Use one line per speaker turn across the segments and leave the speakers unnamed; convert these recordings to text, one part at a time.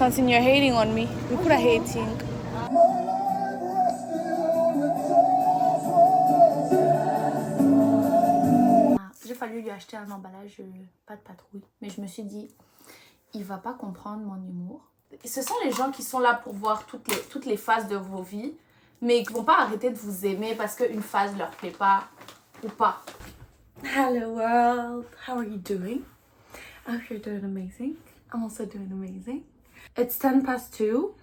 continue hating on me. You put a hating. J'ai fallu lui acheter un emballage pas de patrouille. Mais je me suis dit, il va pas comprendre mon humour. Ce sont les gens qui sont là pour voir toutes les phases de vos vies. Mais ils vont pas arrêter de vous aimer parce qu'une phase leur plaît pas ou pas. Hello world, how are you doing? I hope you're doing amazing. I'm also doing amazing. It's 2:10.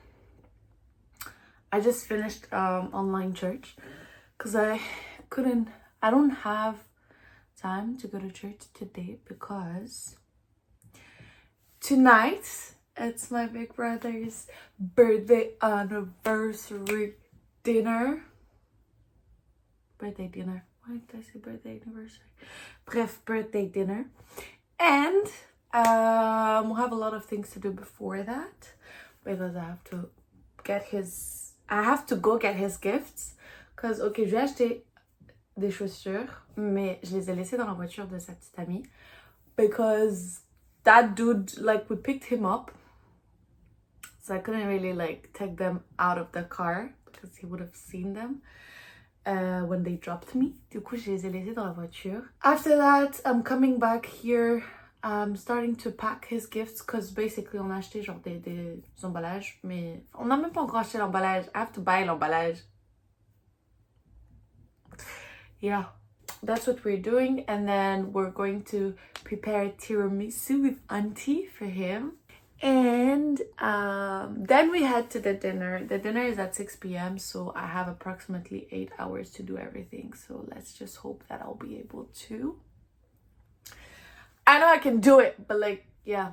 I just finished online church because I don't have time to go to church today because tonight it's my big brother's birthday anniversary dinner. Birthday dinner. Why did I say birthday anniversary? Bref, birthday dinner. And we'll have a lot of things to do before that because I have to go get his gifts. Because, ok, je vais acheter des chaussures, mais je les ai laissées dans la voiture de sa petite amie. Because that dude, like, we picked him up. So I couldn't really, like, take them out of the car because he would have seen them when they dropped me. Du coup, je les ai laissées dans la voiture. After that, I'm coming back here. I'm starting to pack his gifts because basically on a acheté genre des emballages, mais on n'a même pas encore acheté l'emballage. I have to buy l'emballage. Yeah, that's what we're doing, and then we're going to prepare tiramisu with auntie for him, and then we head to the dinner. The dinner is at 6 p.m. so I have approximately 8 hours to do everything, so let's just hope that I'll be able to. I know I can do it, but like, yeah,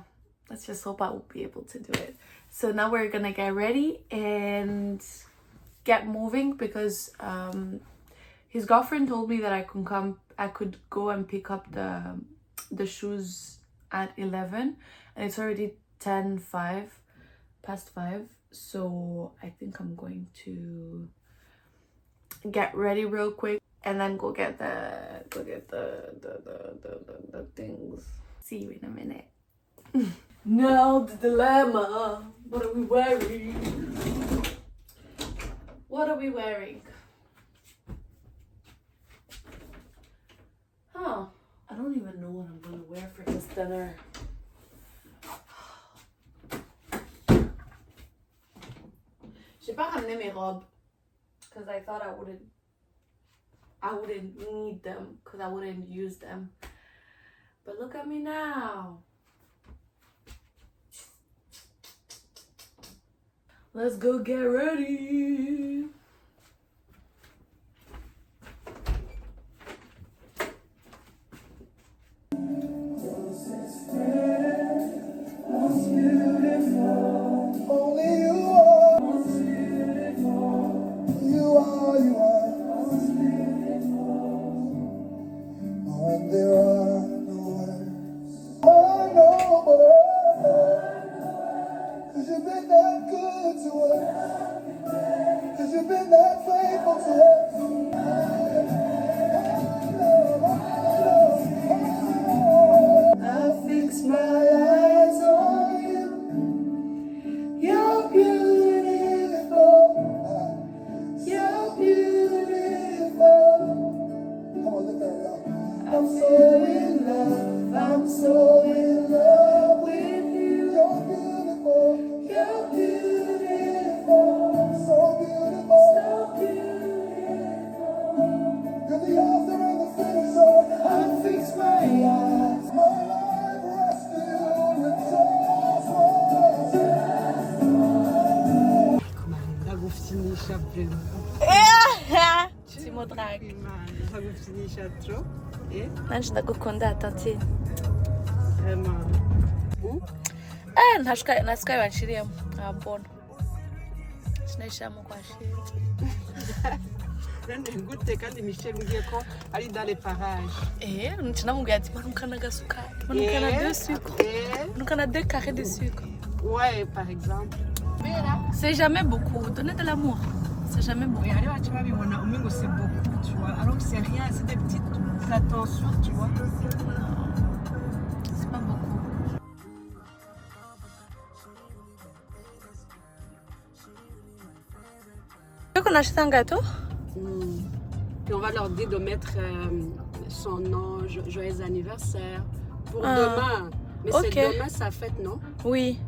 let's just hope I will be able to do it. So now we're gonna get ready and get moving because his girlfriend told me that I could go and pick up the shoes at 11, and it's already past 5. So I think I'm going to get ready real quick and then go get the things. See you in a minute. Now the dilemma. What are we wearing? What are we wearing? Huh. I don't even know what I'm gonna wear for his dinner. J'ai pas ramené mes robes because I thought I wouldn't need them because I wouldn't use them. But look at me now. Let's go get ready. Nanjye ndagukunda tati. Nasigaye wanshiriyemo nkabona sinayishiramo kwashira.
Gute kandi Michel ngiye ko ari dans les parages.
Namubwiye ati manuka n'agasukari, manuka na 2 sucres, manuka na 2 carrés de sucre.
Ouais, par exemple.
C'est jamais beaucoup, donner de l'amour. C'est jamais beaucoup.
Et allez, tu vas voir, Omingo c'est beaucoup, tu vois. Alors que c'est rien, c'est des petites attentions, tu vois.
C'est pas beaucoup. veux qu'on achète un gâteau?
Puis on va leur dire de mettre son nom, joyeux anniversaire pour demain. Mais c'est demain sa fête, non?
Oui.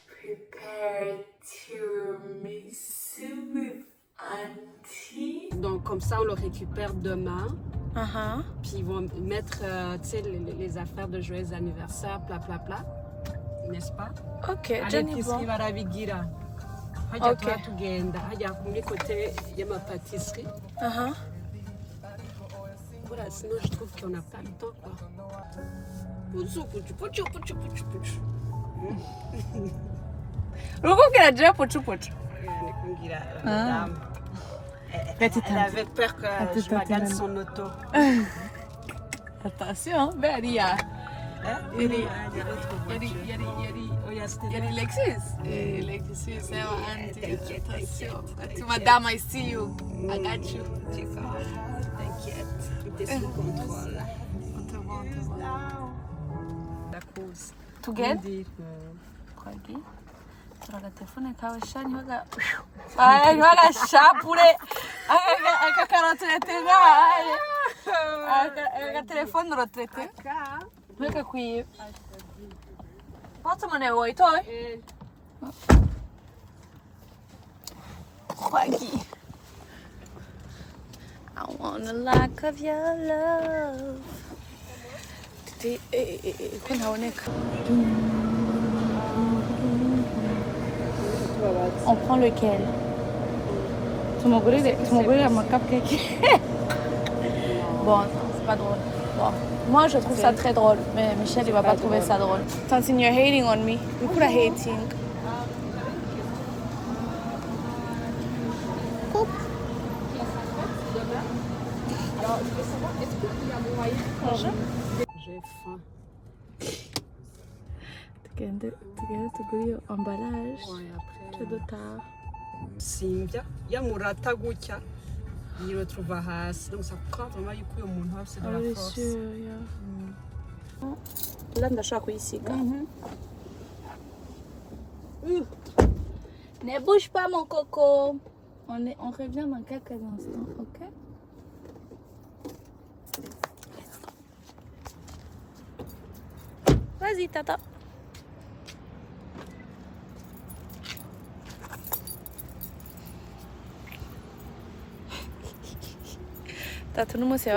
Prepare tiramisu with auntie.
Donc comme ça, on le récupère demain. Puis ils vont mettre les affaires de joyeux anniversaire, pla. N'est-ce pas?
Ok, Johnny bon.
Ok. Il y a un côté, il y a ma pâtisserie. Voilà, sinon je trouve qu'on n'a pas le temps, quoi.
Urukugira déjà pochu pochu.
Elle avait peur que je regarde son auto.
Attention, Beria. Yari Lexus. Lexus, attention. Madame, I see you. I got you.
T'inquiète, tout est sous contrôle. La cause.
Together? Kwagi. Turaga telefone kawe shani hoga. Ay, hoga shapure. Aka karotrete ga. Aka telefone rotrete. Hoga qui. Posso mane oi toi? Kwagi. I want a lack of your love. Kun haoneka. On prend lequel? Tu m'as mon cupcake. Bon, c'est pas drôle. Bon. Moi, je trouve ça très drôle, mais Michel, il va pas trouver ça drôle. Tantine, you're hating on me. You could have hating. Coupe.
Alors, je veux savoir, est-ce que tu as broyé? J'ai faim.
Tugende tugure iyo emballage tudutaha.
Simbya yamurata gutya yiretrouva hasi donc ça prend vraiment yuko uyo muntu hafise de la force.
Là ndashaka kuyisiga. Ne bouge pas mon coco. On revient dans quelques instants, ok? Vas-y, tata. Tata n'umunsi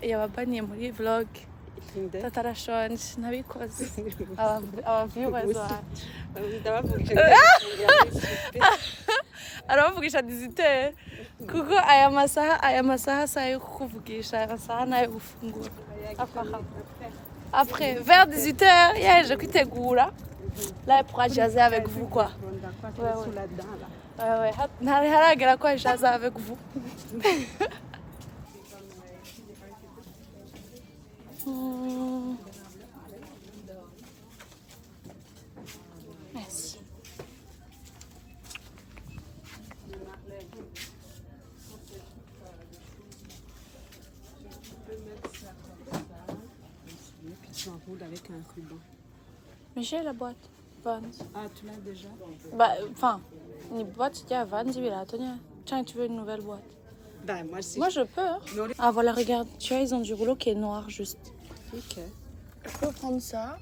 yababaniye muri vlog. Tata arashonje ntabikoze. Abaviewers bacu. Arabavugisha 18h kuko aya masaha saa yo kukuvugisha, aya masaha nayo gufungura. Après, vers 18h, je kwitegura. Là, elle pourra jaser avec vous, quoi. Ouais. Haragera quoi, jaser avec vous. Merci.
Tu enroules avec un ruban.
Mais j'ai la boîte. Vans.
Ah, tu l'as déjà?
Bah, enfin, une boîte, il y a Vans, il y a tiens, tu veux une nouvelle boîte?
Bah, moi,
moi je peux. Hein. Ah, voilà, regarde. Tu vois, ils ont du rouleau qui est noir, juste.
Ok.
Je peux prendre ça.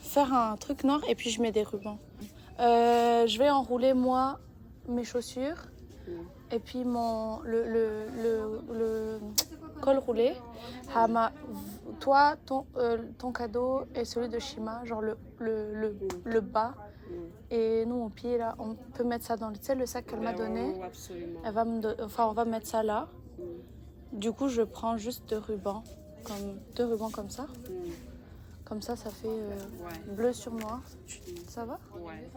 Faire un truc noir et puis je mets des rubans. Je vais enrouler, moi, mes chaussures. Et puis le col roulé. Toi, ton cadeau et celui de Shima, genre le bas. Et nous, au pied, là, on peut mettre ça dans le sac qu'elle m'a donné.
Absolument.
On va mettre ça là. Du coup, je prends juste deux rubans comme ça. Comme ça, ça fait bleu sur noir. Ça va?
Ouais.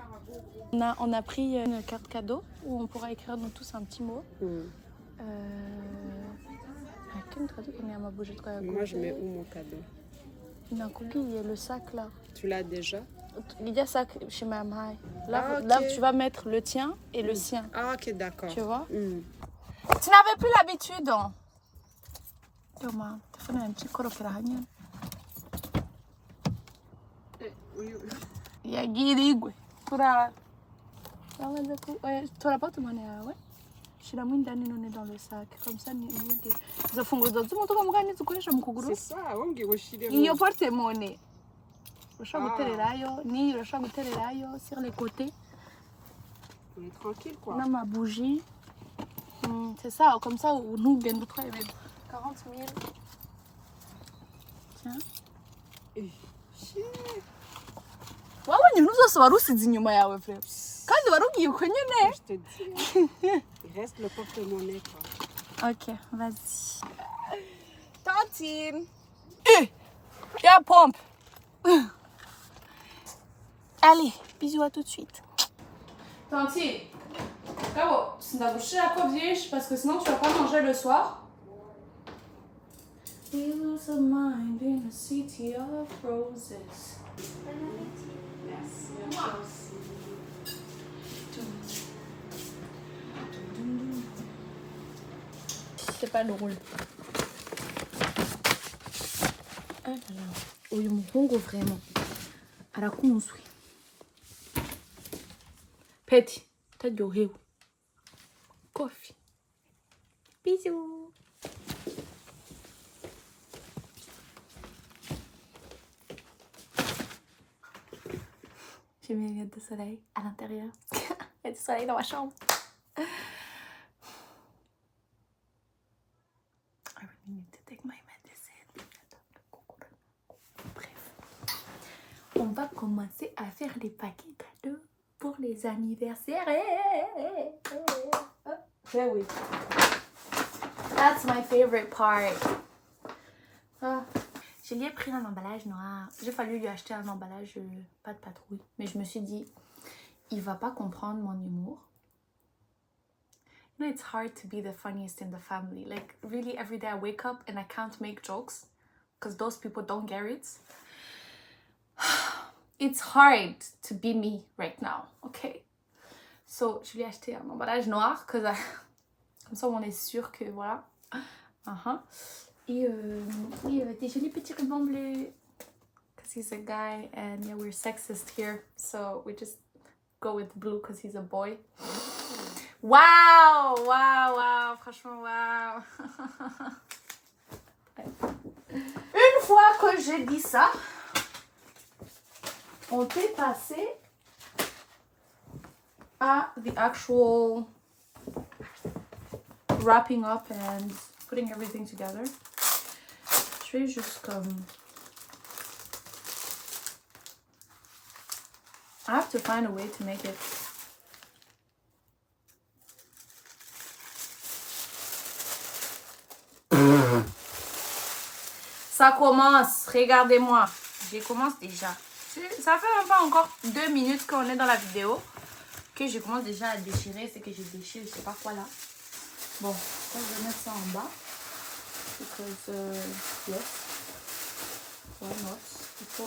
On a pris une carte cadeau où on pourra écrire nous tous un petit mot.
Moi, je mets où mon cadeau?
Il y a le sac là.
Tu l'as déjà?
Il y a le sac chez ma mère. Là, tu vas mettre le tien et le sien.
Ah, ok, d'accord.
Tu vois? Tu n'avais plus l'habitude. Hein? Ouais, toi la porte, on est ouais. Shira mwinda none dans le sac. Comme ça, ni muge. Za fungo zote motoka mugani tukoresha mu kuguru.
C'est ça, wonge ushiremo.
Iyo porte monnaie. Urashobora gutererayo, ni urashobora gutererayo sur les côtés.
On est tranquille quoi.
On a ma bougie. C'est ça, comme ça, nous gagnons 40 000. Tiens. Wawe ni nuzo wari usize inyuma yawe frère. Kandi wari ugiye uko nyene.
Je te dis. Il reste le porte-monnaie quoi.
Ok, vas-y.
Tantine.
Y'a pompe. Allez, bisous à tout de suite. Tantine, Cabo, tu n'as bouché à quoi viège parce que sinon tu vas pas manger le soir. We lose our mind in a city of roses.
Merci.
C'est pas drôle. Ah là là. Oui, mon hongo vraiment. À la construit. Petit, t'as du réu. Coffee. Bisous. J'ai mis les lunettes de soleil à l'intérieur. Il y a du soleil dans ma chambre. I really need to take my medicine. Bref. On va commencer à faire les paquets cadeaux pour les anniversaires. There we go. That's my favorite part. Ah. Je lui ai pris un emballage noir. J'ai fallu lui acheter un emballage pas de patrouille. Mais je me suis dit, il va pas comprendre mon humour. You know, it's hard to be the funniest in the family. Like, really, every day I wake up and I can't make jokes because those people don't get it. It's hard to be me right now, okay? So, je lui ai acheté un emballage noir comme ça on est sûr que voilà. Et des jolis petits rubans bleus. Because he's a guy and yeah, we're sexist here. So we just go with blue because he's a boy. Wow! Franchement, wow! Une fois que j'ai dit ça, on peut passer à the actual wrapping up and putting everything together. Je vais juste comme... I have to find a way to make it. Ça commence, regardez-moi. Je commence déjà. Ça fait même pas encore 2 minutes qu'on est dans la vidéo que je commence déjà à déchirer ce que je déchire, je sais pas quoi là. Bon, ça, je vais mettre ça en bas. Because, yes. Why not? Il faut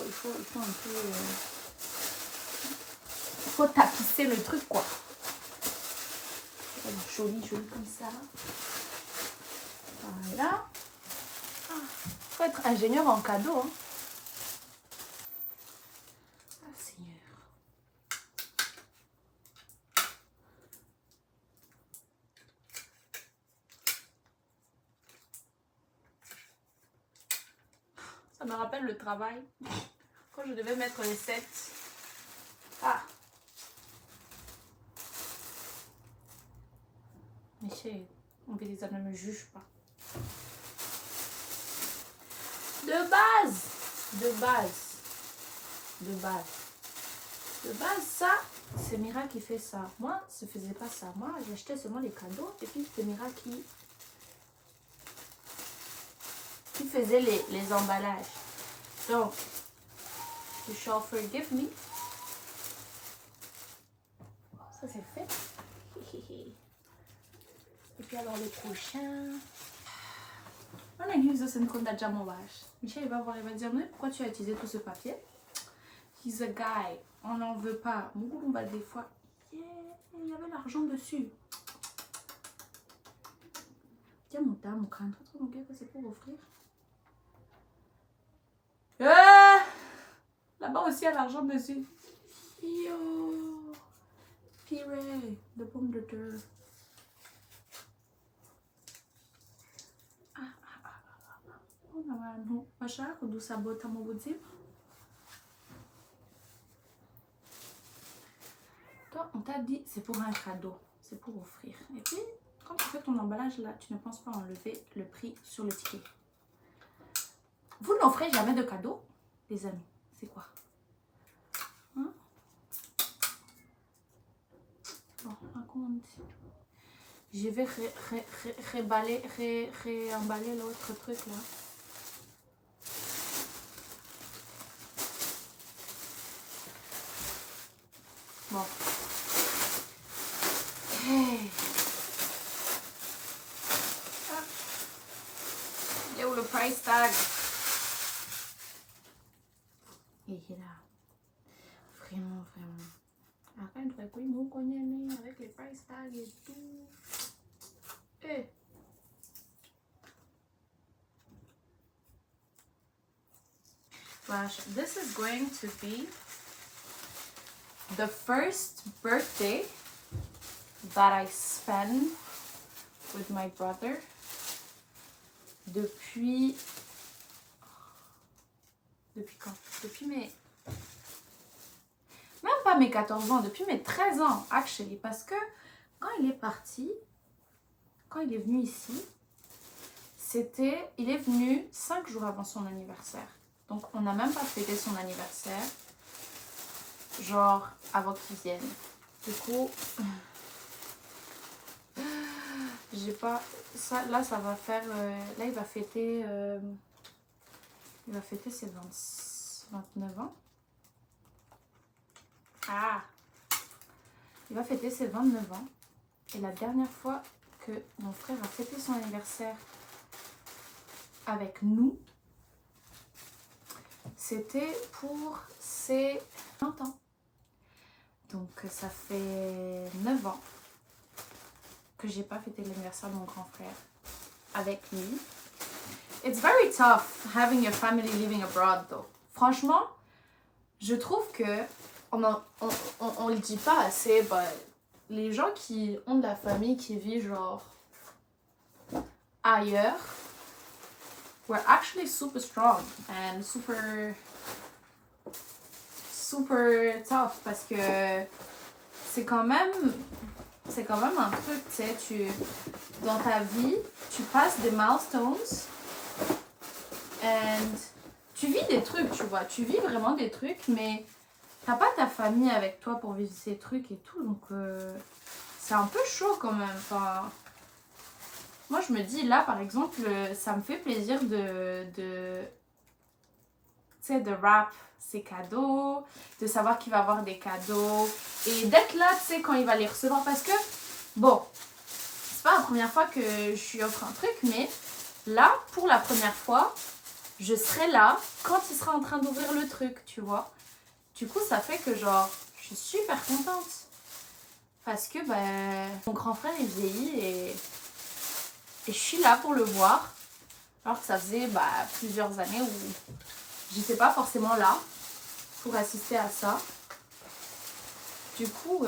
un peu... Il faut tapisser le truc, quoi. Joli comme ça. Voilà. Il faut être ingénieur en cadeau, hein. Ah, Seigneur. Ça me rappelle le travail. Quand je devais mettre les 7. Ah. Michel, on peut dire ça ne me juge pas. De base, ça, c'est Mira qui fait ça. Moi, je ne faisais pas ça. Moi, j'achetais seulement les cadeaux et puis c'est Mira qui faisait les emballages. Donc, you shall forgive me. Ça, c'est fait. Et puis alors, le prochain... On a une une compte de jamouage. Michel il va voir, il va dire mais pourquoi tu as utilisé tout ce papier? He's a guy, on n'en veut pas. Mon va des fois, yeah, il y avait l'argent dessus. Tiens mon dame, mon crâne, mon gars, c'est pour offrir. Là-bas aussi il y a l'argent dessus. Pio. retirer de pommes de terre. Una mano, achar que do sabor tá maudit. Toi, on t'a dit c'est pour un cadeau, c'est pour offrir. Et puis, quand tu fais ton emballage là, tu ne penses pas enlever le prix sur le ticket. Vous n'offrez jamais de cadeau, les amis. C'est quoi? Hein? Bon, raconte. Je vais réemballer l'autre truc là. Bon. Hey. Ah. Yo, le price tag. Il est là. Vraiment. Arrête de couper mon cognac avec les price tags et tout. Hey. Gosh, this is going to be the first birthday that I spend with my brother depuis quand? Depuis mes... Même pas mes 14 ans, depuis mes 13 ans, actually. Parce que quand il est parti, quand il est venu ici, il est venu 5 jours avant son anniversaire. Donc on n'a même pas fêté son anniversaire. Genre avant qu'il vienne. Du coup, j'ai pas... Ça, là, ça va faire... là, il va fêter ses 29 ans. Ah! Il va fêter ses 29 ans. Et la dernière fois que mon frère a fêté son anniversaire avec nous, c'était pour ses 20 ans. Donc ça fait 9 ans que j'ai pas fêté l'anniversaire de mon grand frère avec lui. It's very tough having your family living abroad though. Franchement, je trouve que on le dit pas assez, but les gens qui ont de la famille qui vit genre ailleurs, we're actually super strong and super tough parce que c'est quand même un truc, tu sais, dans ta vie, tu passes des milestones and tu vis des trucs, tu vois, tu vis vraiment des trucs, mais t'as pas ta famille avec toi pour vivre ces trucs et tout, donc c'est un peu chaud quand même. Enfin, moi je me dis là par exemple, ça me fait plaisir de wrap ses cadeaux, de savoir qu'il va avoir des cadeaux et d'être là, tu sais, quand il va les recevoir, parce que bon, c'est pas la première fois que je lui offre un truc, mais là pour la première fois je serai là quand il sera en train d'ouvrir le truc, tu vois. Du coup ça fait que genre je suis super contente parce que mon grand frère il vieillit et je suis là pour le voir, alors que ça faisait plusieurs années où j'étais pas forcément là pour assister à ça. Du coup,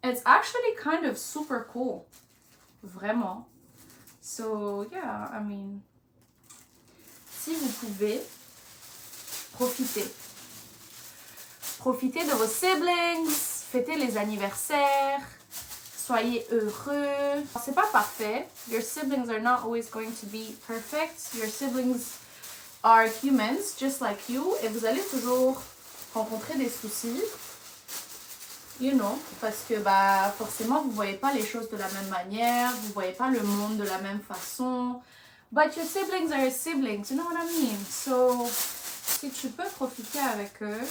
it's actually kind of super cool. Vraiment. So, yeah, I mean, si vous pouvez, profitez. Profitez de vos siblings, fêtez les anniversaires, soyez heureux. C'est pas parfait. Your siblings are not always going to be perfect. Your siblings are humans just like you, et vous allez toujours rencontrer des soucis, you know, parce que forcément vous voyez pas les choses de la même manière, vous voyez pas le monde de la même façon, but your siblings are your siblings, you know what I mean? So si tu peux profiter avec eux,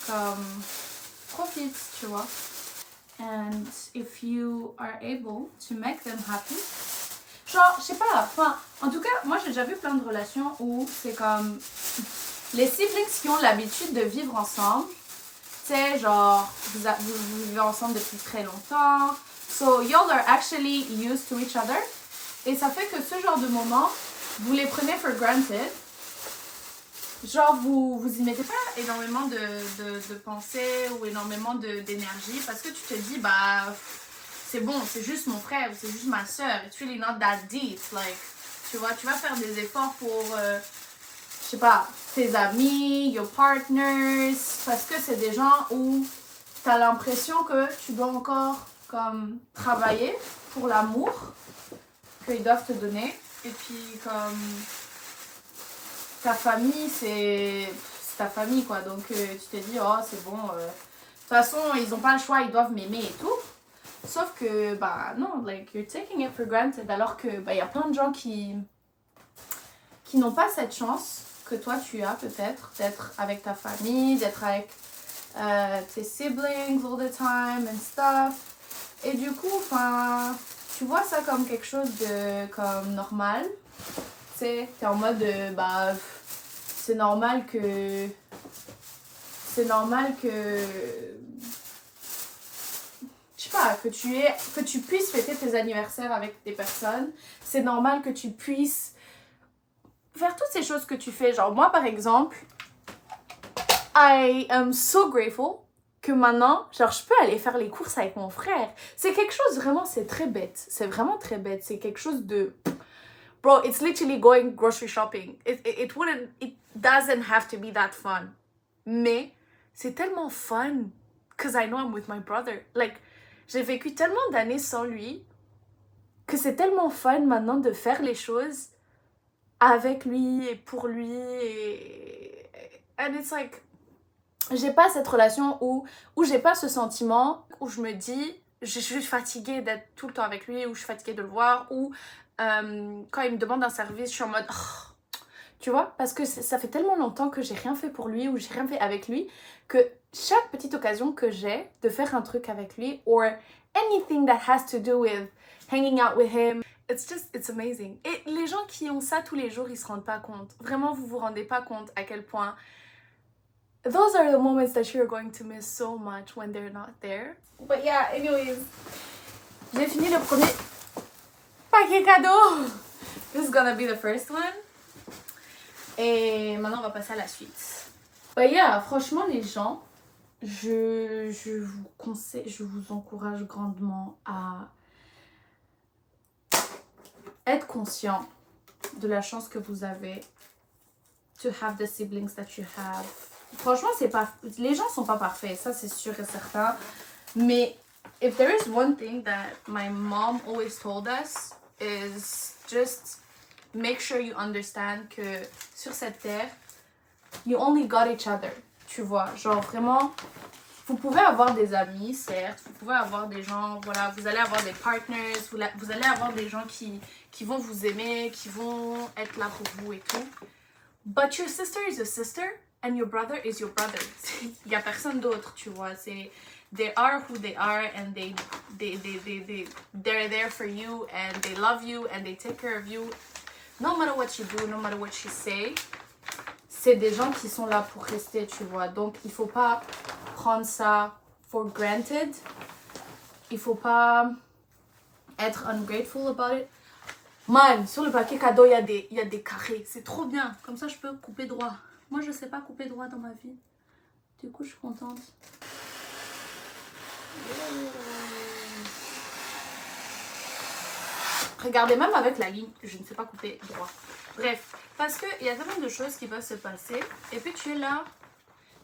comme profite, tu vois, and if you are able to make them happy. Genre, je sais pas, enfin, en tout cas, moi j'ai déjà vu plein de relations où c'est comme les siblings qui ont l'habitude de vivre ensemble, tu sais, genre, vous vivez ensemble depuis très longtemps, so y'all are actually used to each other, et ça fait que ce genre de moments, vous les prenez for granted, genre vous y mettez pas énormément de pensée ou énormément d'énergie parce que tu te dis bah c'est bon, c'est juste mon frère ou c'est juste ma soeur, it's really not that deep, like tu vois, tu vas faire des efforts pour je sais pas, tes amis, your partners, parce que c'est des gens où t'as l'impression que tu dois encore comme travailler pour l'amour qu'ils doivent te donner. Et puis comme ta famille, c'est ta famille quoi. Donc tu te dis, oh c'est bon, de toute façon ils n'ont pas le choix, ils doivent m'aimer et tout. Sauf que, bah non, like you're taking it for granted. Alors que, bah il y a plein de gens qui n'ont pas cette chance que toi tu as peut-être, d'être avec ta famille, d'être avec tes siblings all the time and stuff. Et du coup, enfin, tu vois ça comme quelque chose de comme normal. Tu sais, t'es en mode, bah, c'est normal que... C'est normal que... Je sais pas, que tu puisses fêter tes anniversaires avec des personnes. C'est normal que tu puisses faire toutes ces choses que tu fais. Genre moi par exemple, I am so grateful que maintenant, genre je peux aller faire les courses avec mon frère. C'est quelque chose vraiment, c'est très bête. C'est vraiment très bête. C'est quelque chose de... Bro, it's literally going grocery shopping. It doesn't have to be that fun. Mais c'est tellement fun because I know I'm with my brother. Like, j'ai vécu tellement d'années sans lui que c'est tellement fun maintenant de faire les choses avec lui et pour lui and it's like j'ai pas cette relation où j'ai pas ce sentiment où je me dis je suis fatiguée d'être tout le temps avec lui, ou je suis fatiguée de le voir, ou quand il me demande un service je suis en mode oh, tu vois, parce que ça fait tellement longtemps que j'ai rien fait pour lui ou j'ai rien fait avec lui que chaque petite occasion que j'ai de faire un truc avec lui or anything that has to do with hanging out with him, it's amazing. Et les gens qui ont ça tous les jours, ils se rendent pas compte. Vraiment, vous vous rendez pas compte à quel point those are the moments that you're going to miss so much when they're not there. But yeah, anyways, j'ai fini le premier paquet cadeau. This is gonna be the first one. Et maintenant, on va passer à la suite. But yeah, franchement, les gens, je vous conseille, je vous encourage grandement à être conscient de la chance que vous avez to have the siblings that you have. Franchement, c'est pas, les gens sont pas parfaits, ça c'est sûr et certain. Mais if there is one thing that my mom always told us is just make sure you understand que sur cette terre, you only got each other. Tu vois, genre vraiment, vous pouvez avoir des amis, certes, vous pouvez avoir des gens, voilà, vous allez avoir des partners, vous allez avoir des gens qui vont vous aimer, qui vont être là pour vous et tout. But your sister is your sister and your brother is your brother. Il n'y a personne d'autre, tu vois. C'est, they are who they are and they're there for you and they love you and they take care of you. No matter what you do, no matter what you say, c'est des gens qui sont là pour rester, tu vois. Donc, il ne faut pas prendre ça for granted. Il ne faut pas être ungrateful about it. Man, sur le paquet cadeau, il y a des carrés. C'est trop bien. Comme ça, je peux couper droit. Moi, je ne sais pas couper droit dans ma vie. Du coup, je suis contente. Regardez, même avec la ligne, je ne sais pas couper droit. Bref, parce qu'il y a tellement de choses qui peuvent se passer. Et puis, tu es là.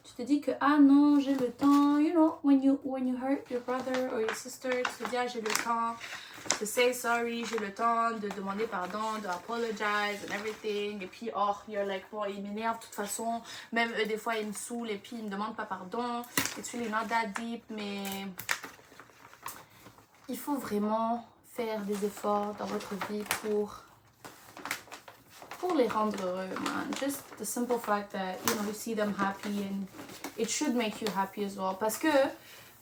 Tu te dis que, ah non, j'ai le temps. You know, when you hurt your brother or your sister, tu te dis, ah, j'ai le temps to say sorry, j'ai le temps de demander pardon, de apologize and everything. Et puis, oh, you're like, bon, il m'énerve de toute façon. Même eux, des fois, ils me saoulent et puis ils me demandent pas pardon. It's really not that deep, mais il faut vraiment faire des efforts dans votre vie pour les rendre heureux, man. Just the simple fact that, you know, you see them happy and it should make you happy as well. Parce que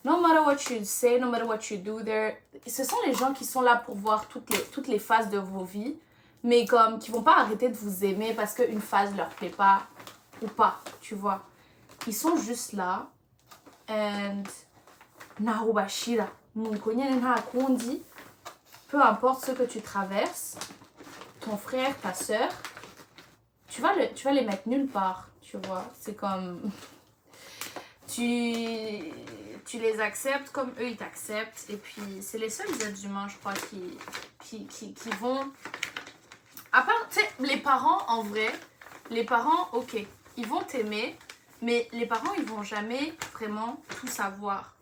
no matter what you say, no matter what you do there, ce sont les gens qui sont là pour voir toutes les phases de vos vies, mais comme qui vont pas arrêter de vous aimer parce qu'une phase leur plaît pas ou pas, tu vois. Ils sont juste là and Nahubashira, peu importe ce que tu traverses, ton frère, ta soeur, tu vas les mettre nulle part, tu vois. C'est comme... Tu les acceptes comme eux, ils t'acceptent. Et puis, c'est les seuls êtres humains, je crois, qui vont... À part, tu sais, les parents, en vrai, les parents, ok, ils vont t'aimer, mais les parents, ils vont jamais vraiment tout savoir.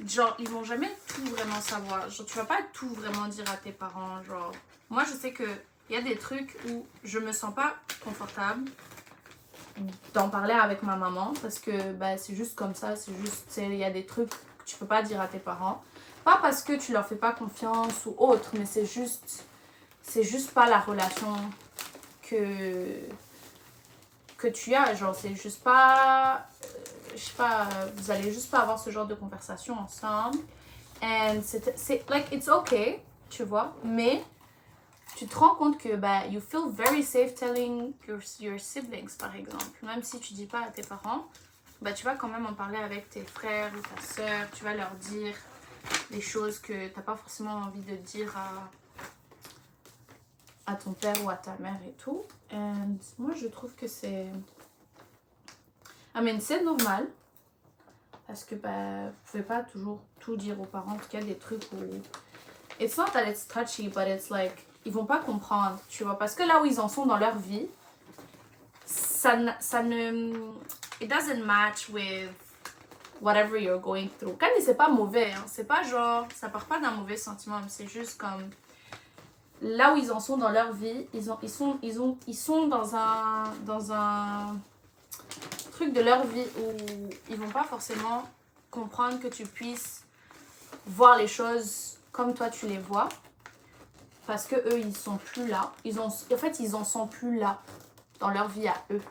Genre, ils vont jamais tout vraiment savoir. Genre, tu vas pas tout vraiment dire à tes parents. Genre, moi, je sais que il y a des trucs où je me sens pas confortable d'en parler avec ma maman parce que bah, c'est juste comme ça. C'est juste, il y a des trucs que tu peux pas dire à tes parents. Pas parce que tu leur fais pas confiance ou autre, mais c'est juste pas la relation que tu as. Genre, c'est juste pas... je sais pas, vous allez juste pas avoir ce genre de conversation ensemble. And c'est like, it's okay, tu vois, mais tu te rends compte que bah, you feel very safe telling your siblings, par exemple. Même si tu dis pas à tes parents, bah, tu vas quand même en parler avec tes frères ou ta soeur. Tu vas leur dire des choses que t'as pas forcément envie de dire à ton père ou à ta mère et tout. And moi, je trouve que c'est... I mean, c'est normal. Parce que bah, vous pouvez pas toujours tout dire aux parents. En tout cas, des trucs où... It's not that it's touchy, but it's like... Ils vont pas comprendre, tu vois. Parce que là où ils en sont dans leur vie, ça ne... It doesn't match with whatever you're going through. Quand c'est pas mauvais, hein. C'est pas genre... Ça part pas d'un mauvais sentiment. C'est juste comme... Là où ils en sont dans leur vie, ils sont dans un truc de leur vie où ils vont pas forcément comprendre que tu puisses voir les choses comme toi tu les vois parce que eux ils sont plus là, ils en sont plus là dans leur vie à eux.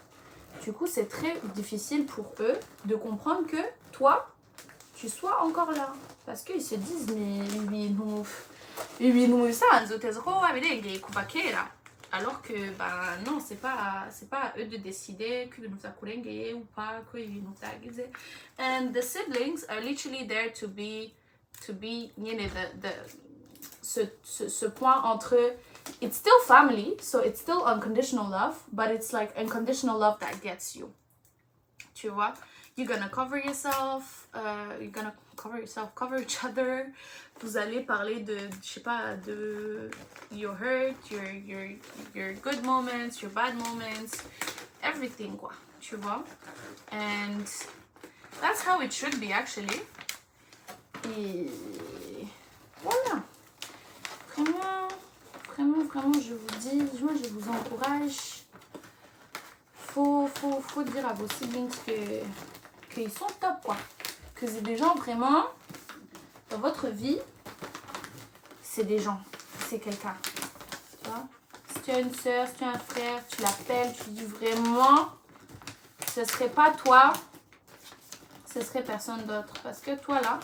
Du coup c'est très difficile pour eux de comprendre que toi tu sois encore là parce qu'ils se disent mais ça alors que bah non, c'est pas à eux de décider que nous accourenge ou pas que nous taguise. And the siblings are literally there to be you know ce point entre it's still family, so it's still unconditional love, but it's like unconditional love that gets you. Tu vois? You're gonna cover yourself, cover each other. Vous allez parler de, je sais pas, de your hurt, your good moments, your bad moments, everything quoi, tu vois. And that's how it should be actually. Et voilà. Vraiment, je vous dis, moi je vous encourage. Faut dire à vos siblings qu'ils sont top quoi. Que c'est des gens vraiment dans votre vie, c'est des gens, c'est quelqu'un. Tu vois? Si tu as une soeur, si tu as un frère, tu l'appelles, tu dis vraiment, ce serait pas toi, ce serait personne d'autre. Parce que toi là,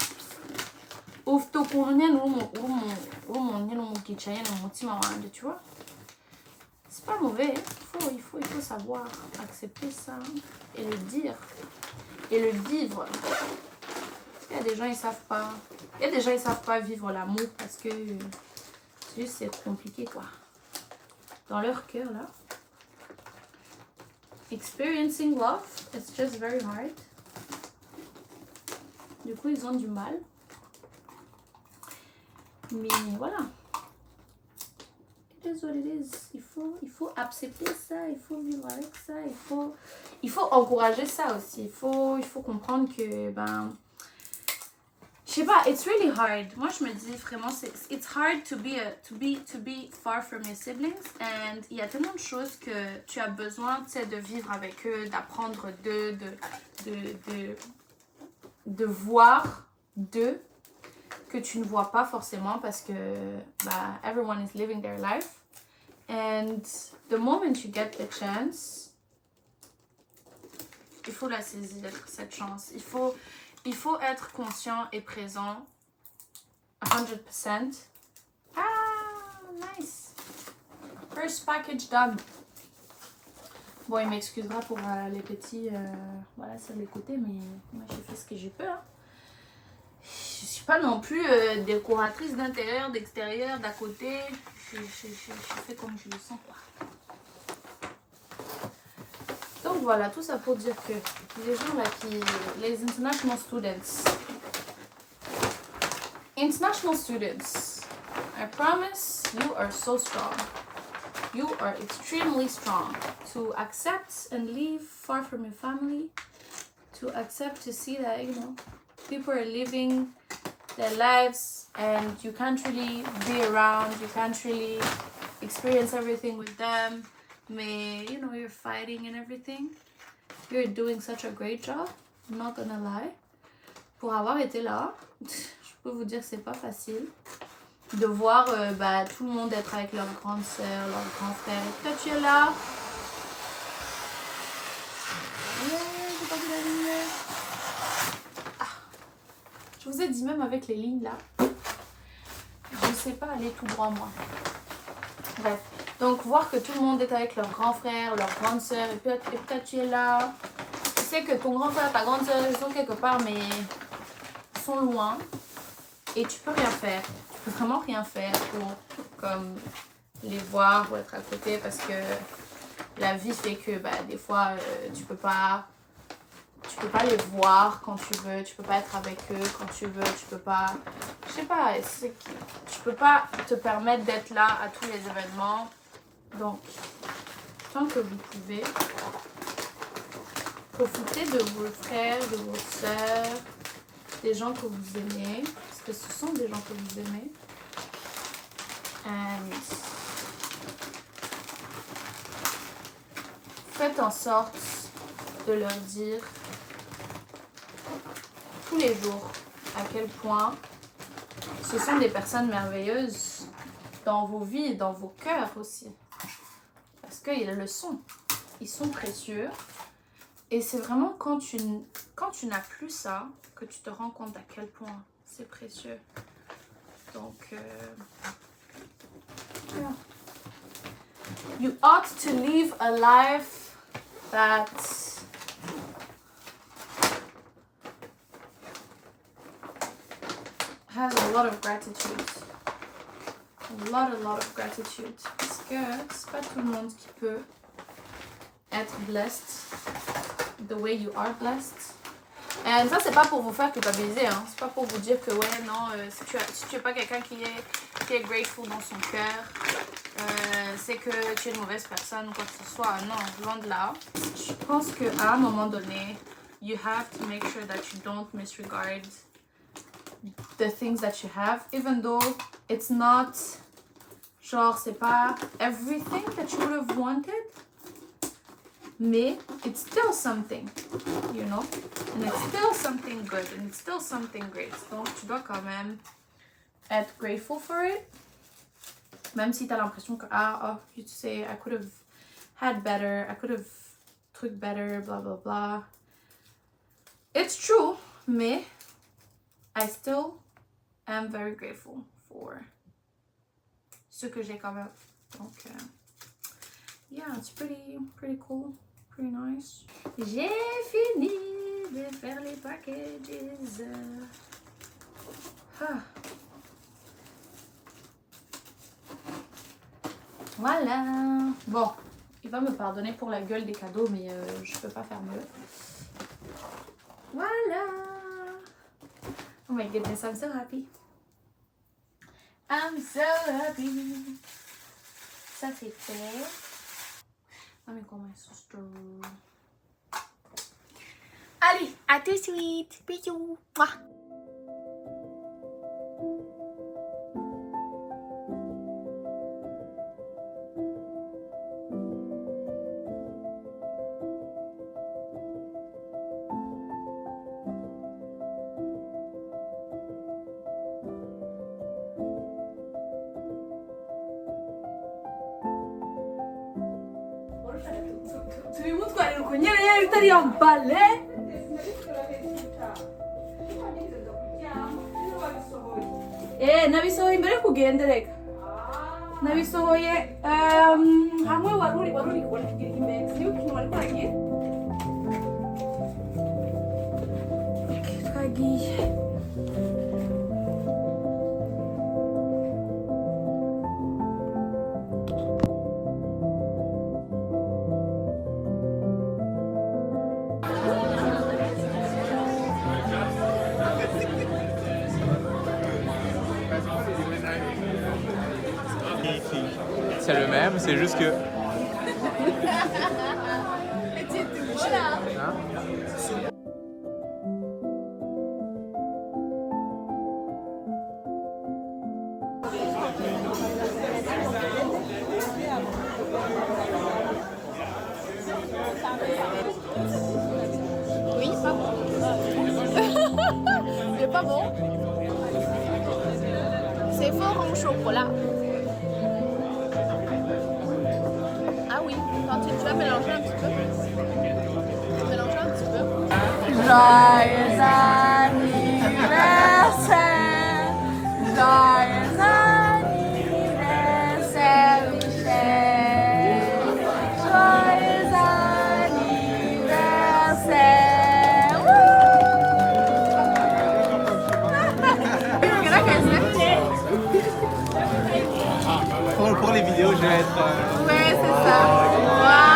tu vois? C'est pas mauvais, il faut savoir accepter ça et le dire et le vivre. Il y a des gens ils savent pas vivre l'amour parce que c'est compliqué quoi. Dans leur cœur là. Experiencing love, it's just very hard. Du coup ils ont du mal. Mais voilà. It is what it is. Il faut accepter ça, il faut vivre avec ça, il faut encourager ça aussi. Il faut comprendre que ben je sais pas, it's really hard. Moi je me dis vraiment it's hard to be far from your siblings and il y a tellement de choses que tu as besoin, tu sais, de vivre avec eux, d'apprendre d'eux, de voir d'eux que tu ne vois pas forcément parce que bah, everyone is living their life and the moment you get the chance, il faut la saisir cette chance. Il faut être conscient et présent 100%. Ah, nice. First package done. Bon, il m'excusera pour les petits voilà, sur les côtés, mais moi j'ai fait ce que j'ai pu. Hein. Je suis pas non plus décoratrice d'intérieur, d'extérieur, d'à côté. Je fais comme je le sens quoi. Donc voilà, tout ça pour dire que les gens là les international students, I promise you are so strong. You are extremely strong to accept and live far from your family, to accept to see that, you know, people are living their lives and you can't really be around, you can't really experience everything with them. But, you know, you're fighting and everything. You're doing such a great job, I'm not gonna lie. Pour avoir été là, je peux vous dire que c'est pas facile. De voir tout le monde être avec leur grande sœur, leur grand frère. Toi tu es là. J'ai pas vu la ligne. Ah. Je vous ai dit même avec les lignes là, je ne sais pas aller tout droit moi. Bref, donc voir que tout le monde est avec leur grand frère, leur grande sœur, et puis toi tu es là. Tu sais que ton grand frère, ta grande sœur, ils sont quelque part mais ils sont loin et tu peux rien faire. Tu peux vraiment rien faire pour comme les voir ou être à côté parce que la vie fait que des fois tu peux pas les voir quand tu veux, tu peux pas être avec eux quand tu veux, tu peux pas, je sais pas, tu peux pas te permettre d'être là à tous les événements. Donc tant que vous pouvez, profitez de vos frères, de vos sœurs, des gens que vous aimez, parce que ce sont des gens que vous aimez. Et faites en sorte de leur dire tous les jours à quel point ce sont des personnes merveilleuses dans vos vies, dans vos cœurs aussi. Parce qu'ils le sont. Ils sont précieux. Et c'est vraiment quand tu n'as plus ça que tu te rends compte à quel point c'est précieux. Donc, yeah. You ought to live a life that has a lot of gratitude. A lot of gratitude. Parce que c'est pas tout le monde qui peut être blessed the way you are blessed. Et ça, c'est pas pour vous faire culpabiliser, hein. C'est pas pour vous dire que ouais, non, si tu es pas quelqu'un qui est grateful dans son cœur, c'est que tu es une mauvaise personne ou quoi que ce soit. Non, loin de là. Je pense qu'à un moment donné, you have to make sure that you don't disregard the things that you have, even though it's not, genre, c'est pas everything that you would have wanted. Mais it's still something, you know, and it's still something good, and it's still something great. Donc tu dois quand même être grateful for it, même si tu as l'impression que tu sais, I could have had better, I could have truc better, blah blah blah. It's true, mais I still am very grateful for ce que j'ai quand même. Donc yeah, it's pretty cool, pretty nice. J'ai fini de faire les packages. Voilà. Bon, il va me pardonner pour la gueule des cadeaux, mais je peux pas faire mieux. Voilà. Oh my goodness, I'm so happy. I'm so happy. Ça c'est fait. Let me call my sister. Allez, à tout de suite. Bisous. Mouah. tubimutwarira uko nyine yari itari yambale nabisohoye imbere yo kugenda reka nabisohoye hamwe waruri kubona imbere niba ikintu wari kwagiye twagiye
c'est le même, c'est juste que... Hein?
Oui, pas bon. C'est pas bon. C'est fort en chocolat. Ah oui, quand tu vas mélanger un petit peu. Mélanger un petit peu. Joyeux anniversaire! Joyeux anniversaire, Michel! Joyeux anniversaire!
Pour les vidéos, je vais être...
Ouais, c'est ça. Wow.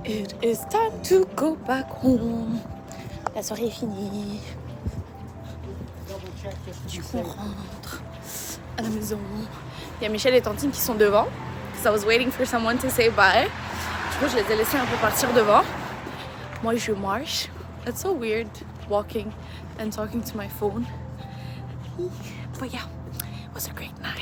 It is time to go back home. La soirée est finie. Du coup, on rentre à la maison. Il y a Michel et Tantine qui sont devant. Because I was waiting for someone to say bye. Du coup, je les ai laissés un peu partir devant. Moi, je marche. It's so weird walking and talking to my phone. But yeah, it was a great night.